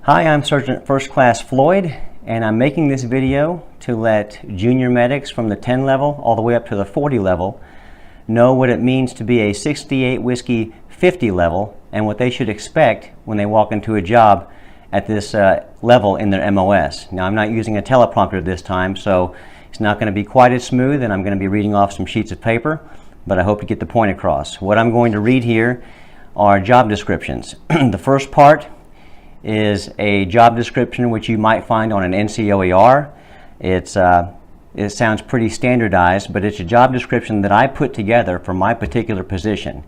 Hi, I'm Sergeant First Class Floyd, and I'm making this video to let junior medics from the 10 level all the way up to the 40 level know what it means to be a 68 Whiskey 50 level and what they should expect when they walk into a job at this level in their MOS. Now, I'm not using a teleprompter this time, so it's not going to be quite as smooth, and I'm going to be reading off some sheets of paper, but I hope to get the point across. What I'm going to read here are job descriptions. The first part is a job description which you might find on an NCOER. It sounds pretty standardized, but it's a job description that I put together for my particular position.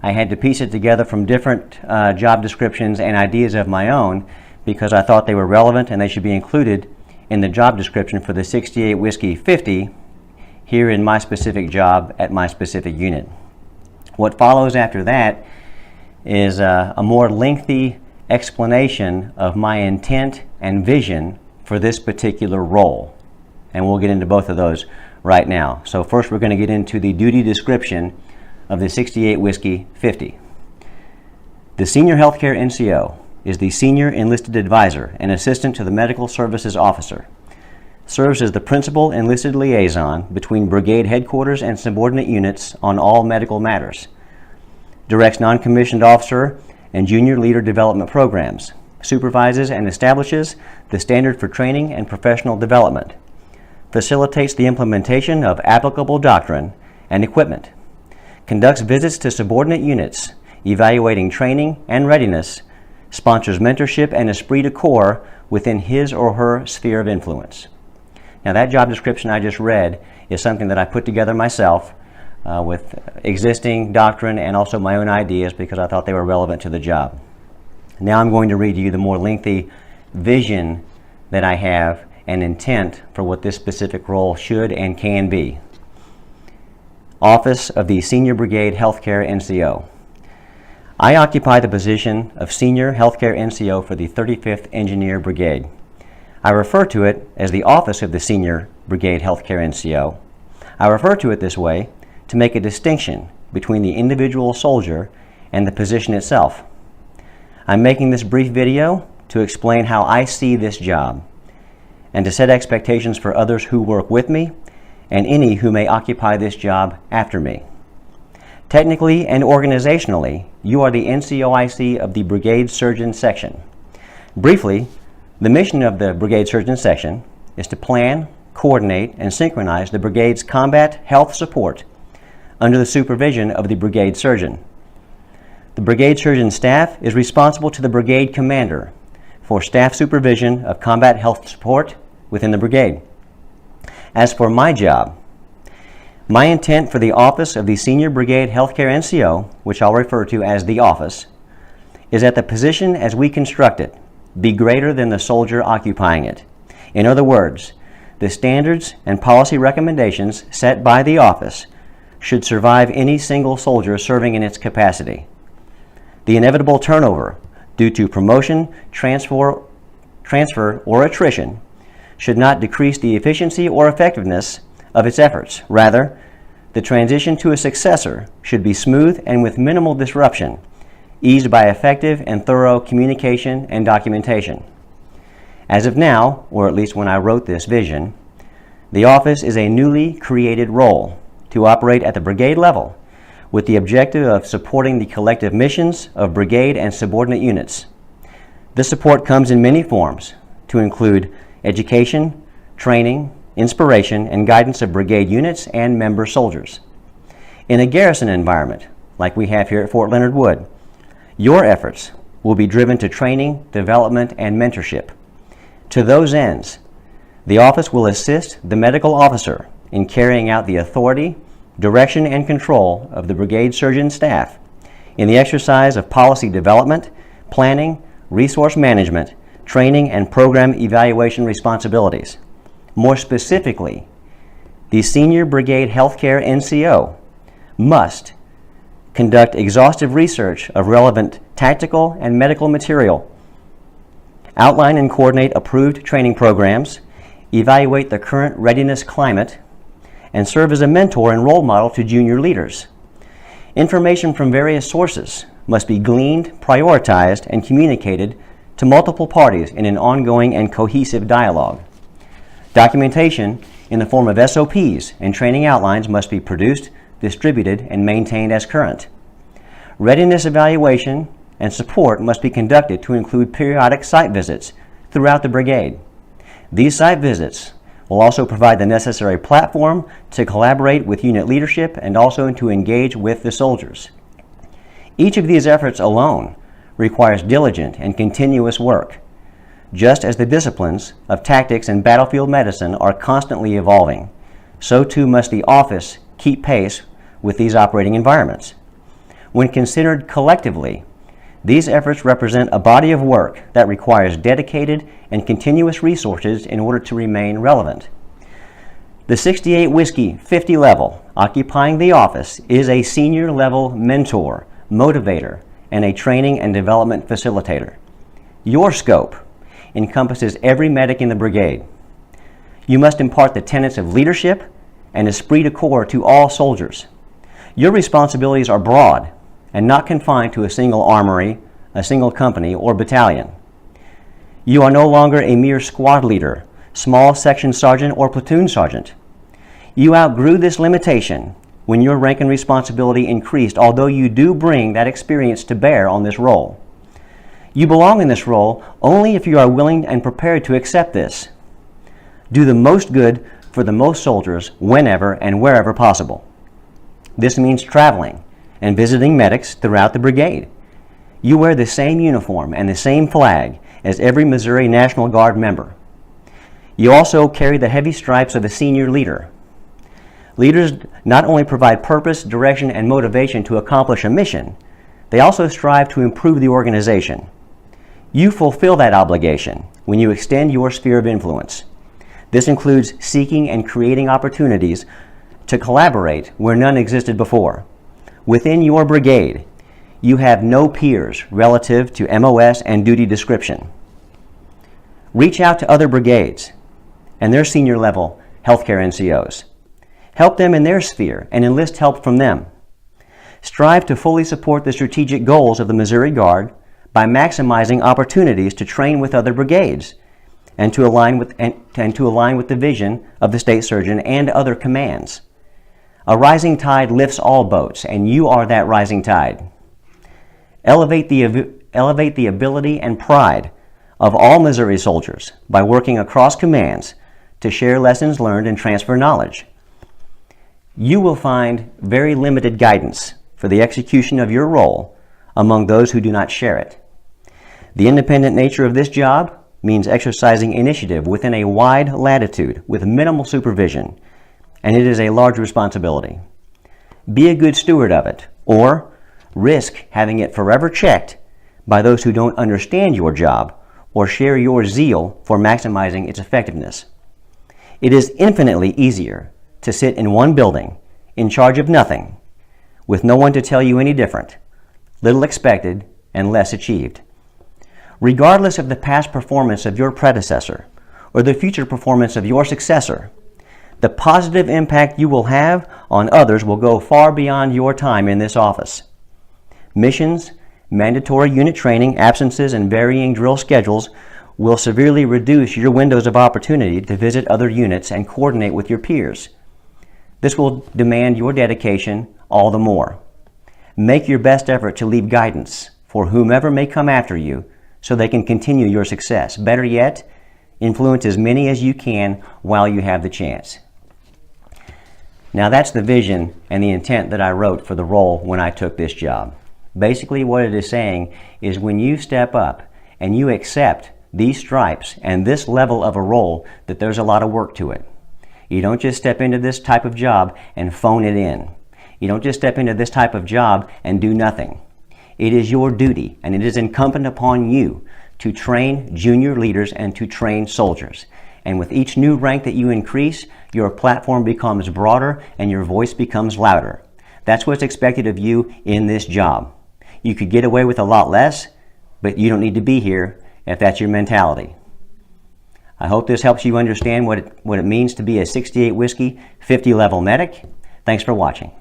I had to piece it together from different job descriptions and ideas of my own because I thought they were relevant and they should be included in the job description for the 68 Whiskey 50 here in my specific job at my specific unit. What follows after that is a more lengthy explanation of my intent and vision for this particular role. And we'll get into both of those right now. So first we're going to get into the duty description of the 68 Whiskey 50. The Senior Healthcare NCO is the Senior Enlisted Advisor and Assistant to the Medical Services Officer. Serves as the principal enlisted liaison between brigade headquarters and subordinate units on all medical matters. Directs non-commissioned officer and junior leader development programs, supervises and establishes the standard for training and professional development, facilitates the implementation of applicable doctrine and equipment, conducts visits to subordinate units, evaluating training and readiness, sponsors mentorship and esprit de corps within his or her sphere of influence. Now, that job description I just read is something that I put together myself with existing doctrine and also my own ideas because I thought they were relevant to the job. Now I'm going to read you the more lengthy vision that I have and intent for what this specific role should and can be. Office of the Senior Brigade Healthcare NCO. I occupy the position of Senior Healthcare NCO for the 35th Engineer Brigade. I refer to it as the Office of the Senior Brigade Healthcare NCO. I refer to it this way to make a distinction between the individual soldier and the position itself. I'm making this brief video to explain how I see this job and to set expectations for others who work with me and any who may occupy this job after me. Technically and organizationally, you are the NCOIC of the Brigade Surgeon Section. Briefly, the mission of the Brigade Surgeon Section is to plan, coordinate, and synchronize the brigade's combat health support under the supervision of the brigade surgeon. The brigade surgeon staff is responsible to the brigade commander for staff supervision of combat health support within the brigade. As for my job, my intent for the Office of the Senior Brigade Healthcare NCO, which I'll refer to as the Office, is that the position as we construct it be greater than the soldier occupying it. In other words, the standards and policy recommendations set by the Office should survive any single soldier serving in its capacity. The inevitable turnover due to promotion, transfer, or attrition should not decrease the efficiency or effectiveness of its efforts. Rather, the transition to a successor should be smooth and with minimal disruption, eased by effective and thorough communication and documentation. As of now, or at least when I wrote this vision, the Office is a newly created role to operate at the brigade level with the objective of supporting the collective missions of brigade and subordinate units. This support comes in many forms to include education, training, inspiration, and guidance of brigade units and member soldiers. In a garrison environment, like we have here at Fort Leonard Wood, your efforts will be driven to training, development, and mentorship. To those ends, the Office will assist the medical officer in carrying out the authority, direction, and control of the brigade surgeon staff in the exercise of policy development, planning, resource management, training, and program evaluation responsibilities. More specifically, the Senior Brigade Healthcare NCO must conduct exhaustive research of relevant tactical and medical material, outline and coordinate approved training programs, evaluate the current readiness climate, and serve as a mentor and role model to junior leaders. Information from various sources must be gleaned, prioritized, and communicated to multiple parties in an ongoing and cohesive dialogue. Documentation in the form of SOPs and training outlines must be produced, distributed, and maintained as current. Readiness evaluation and support must be conducted to include periodic site visits throughout the brigade. These site visits will also provide the necessary platform to collaborate with unit leadership and also to engage with the soldiers. Each of these efforts alone requires diligent and continuous work. Just as the disciplines of tactics and battlefield medicine are constantly evolving, so too must the office keep pace with these operating environments. When considered collectively, these efforts represent a body of work that requires dedicated and continuous resources in order to remain relevant. The 68 Whiskey 50 level occupying the office is a senior level mentor, motivator, and a training and development facilitator. Your scope encompasses every medic in the brigade. You must impart the tenets of leadership and esprit de corps to all soldiers. Your responsibilities are broad and not confined to a single armory, a single company, or battalion. You are no longer a mere squad leader, small section sergeant, or platoon sergeant. You outgrew this limitation when your rank and responsibility increased, although you do bring that experience to bear on this role. You belong in this role only if you are willing and prepared to accept this. Do the most good for the most soldiers whenever and wherever possible. This means traveling and visiting medics throughout the brigade. You wear the same uniform and the same flag as every Missouri National Guard member. You also carry the heavy stripes of a senior leader. Leaders not only provide purpose, direction, and motivation to accomplish a mission, they also strive to improve the organization. You fulfill that obligation when you extend your sphere of influence. This includes seeking and creating opportunities to collaborate where none existed before. Within your brigade, you have no peers relative to MOS and duty description. Reach out to other brigades and their senior level healthcare NCOs. Help them in their sphere and enlist help from them. Strive to fully support the strategic goals of the Missouri Guard by maximizing opportunities to train with other brigades and to align with the vision of the state surgeon and other commands. A rising tide lifts all boats, and you are that rising tide. Elevate the ability and pride of all Missouri soldiers by working across commands to share lessons learned and transfer knowledge. You will find very limited guidance for the execution of your role among those who do not share it. The independent nature of this job means exercising initiative within a wide latitude with minimal supervision, and it is a large responsibility. Be a good steward of it, or risk having it forever checked by those who don't understand your job or share your zeal for maximizing its effectiveness. It is infinitely easier to sit in one building in charge of nothing, with no one to tell you any different, little expected and less achieved. Regardless of the past performance of your predecessor or the future performance of your successor, the positive impact you will have on others will go far beyond your time in this office. Missions, mandatory unit training, absences, and varying drill schedules will severely reduce your windows of opportunity to visit other units and coordinate with your peers. This will demand your dedication all the more. Make your best effort to leave guidance for whomever may come after you so they can continue your success. Better yet, influence as many as you can while you have the chance. Now that's the vision and the intent that I wrote for the role when I took this job. Basically what it is saying is when you step up and you accept these stripes and this level of a role, that there's a lot of work to it. You don't just step into this type of job and phone it in. You don't just step into this type of job and do nothing. It is your duty, and it is incumbent upon you to train junior leaders and to train soldiers. And with each new rank that you increase, your platform becomes broader and your voice becomes louder. That's what's expected of you in this job. You could get away with a lot less, but you don't need to be here if that's your mentality. I hope this helps you understand what it means to be a 68 Whiskey 50 level medic. Thanks for watching.